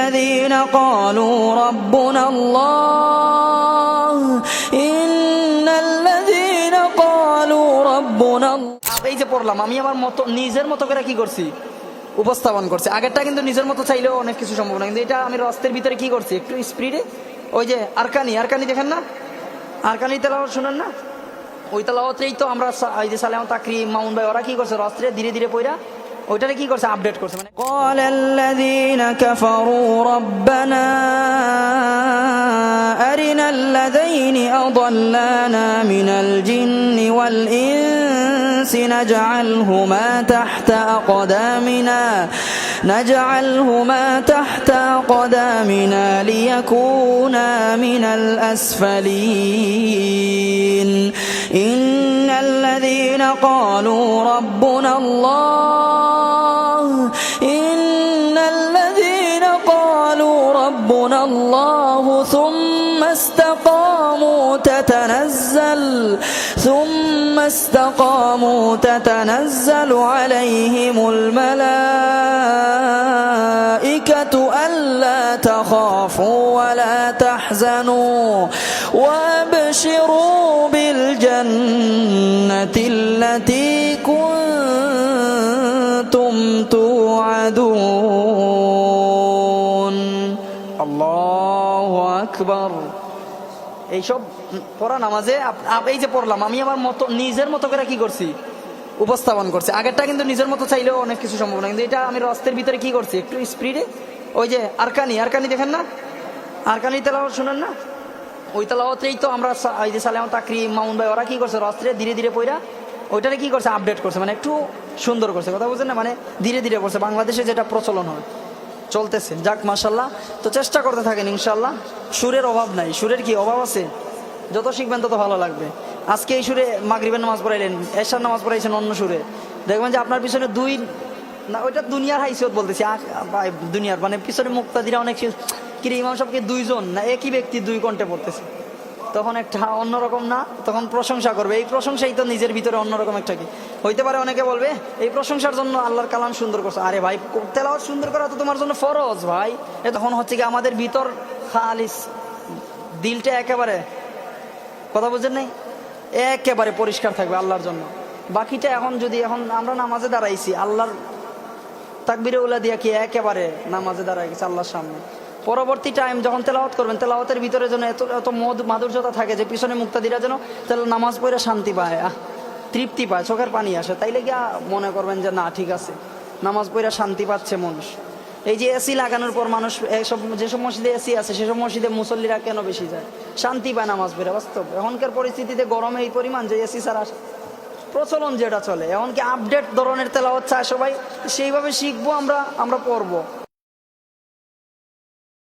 الذين قالوا ربنا الله إن الذين قالوا ربنا الله। এই যে পড়লাম আমি আমার মতো নিজের মতো করে কি করছি উপস্থাপন করছি। আগেরটা কিন্তু নিজের মতো চাইলেও অনেক কিছু সম্ভব না, কিন্তু এটা আমি রাস্তার ভিতরে কি করছি একটু স্পিডে। ওই যে আরকানি দেখেন না, আরকানি তেলাওয়াত শুনেন না, ওই তেলাওয়াতেই তো আমরা এই যে সালেম তাকরিম মামুন ভাই ওরা কি করছে রাস্তায় ধীরে ধীরে পড়া ওইটারে কি করছে আপডেট করছে। মানে قال الذين كفروا ربنا أرنا الذين أضلانا من الجن والإنس نجعلهما تحت أقدامنا ليكونا من الأسفلين إن الذين قالوا ربنا الله إن الذين قالوا ربنا الله ثم استقاموا تتنزل عليهم الملائكة ألا تخافوا ولا تحزنوا وابشروا بالجنة التي كنتم توعدون الله أكبر। এইসব পড়া নামাজে এই যে পড়লাম আমি আমার মতো নিজের মতো করে কি করছি উপস্থাপন করছি। আগেরটা কিন্তু নিজের মতো চাইলেও অনেক কিছু সম্ভব না, কিন্তু এটা আমি রাস্তার ভিতরে কি করছি একটু স্পিডে। ওই যে আরকানি দেখেন না, আরকানি তেলাওয়াত শুনেন না, ওই তেলাওয়াতেই তো আমরা এই যে সালেম তাকরিম মামুন ভাই ওরা কি করছে রাস্তায় ধীরে ধীরে পড়া ওইটারে কি করছে আপডেট করছে, মানে একটু সুন্দর করছে। কথা বুঝছেন না, মানে ধীরে ধীরে পড়ছে। বাংলাদেশে যেটা প্রচলন হয় চলতেছে, যাক মাশাল্লাহ। তো চেষ্টা করতে থাকেন ইনশাল্লাহ। সুরের অভাব নাই, সুরের কি অভাব আছে? যত শিখবেন তত ভালো লাগবে। আজকে এই সুরে মাগরিবের নামাজ পড়াইলেন, এশার নামাজ পড়াইছেন অন্য সুরে, দেখবেন যে আপনার পিছনে দুই না ওইটা দুনিয়ার হাইসিয়ত বলতেছি, দুনিয়ার মানে পিছনে মুক্তাদিরা অনেক কিরে ইমাম সাহেবকে দুইজন না একই ব্যক্তি দুই কণ্ঠে পড়তেছে, তখন একটা অন্যরকম না, তখন প্রশংসা করবে। এই প্রশংসাই তো নিজের ভিতরে অন্যরকম একটা কি হইতে পারে। অনেকে বলবে এই প্রশংসার জন্য আল্লাহর কালাম সুন্দর করছে। আরে ভাই তেলাওয়াত সুন্দর করা তো তোমার জন্য ফরজ ভাই। তখন হচ্ছে কি আমাদের ভিতর খালিস দিলটা একেবারে, কথা বুঝেন নাই, একেবারে পরিষ্কার থাকবে আল্লাহর জন্য। বাকিটা এখন যদি এখন আমরা নামাজে দাঁড়াইছি আল্লাহর তাকবীরে উলা দিয়া কি একেবারে নামাজে দাঁড়াই গেছে আল্লাহর সামনে, পরবর্তী টাইম যখন তেলাওয়াত করবেন তেলাওয়াতের ভিতরে যেন এত মাধুর্যতা থাকে যে পিছনে মুক্তাদিরা যেন তাহলে নামাজ পড়ে শান্তি পায়, তৃপ্তি পায়, চোখের পানি আসে। তাইলে গিয়া মনে করবেন যে না ঠিক আছে, নামাজ পড়ে শান্তি পাচ্ছে মানুষ। এই যে এসি লাগানোর পর মানুষ এইসব যেসব মসজিদে এসি আছে সেসব মসজিদে মুসল্লিরা কেন বেশি যায়? শান্তি পায় নামাজ পড়ে। বাস্তব এখনকার পরিস্থিতিতে গরমে এই পরিমাণ যে এসি ছাড়া প্রচলন যেটা চলে, এমনকি আপডেট ধরনের তেলাওয়াত চায় সবাই, সেইভাবে শিখবো আমরা পড়বো।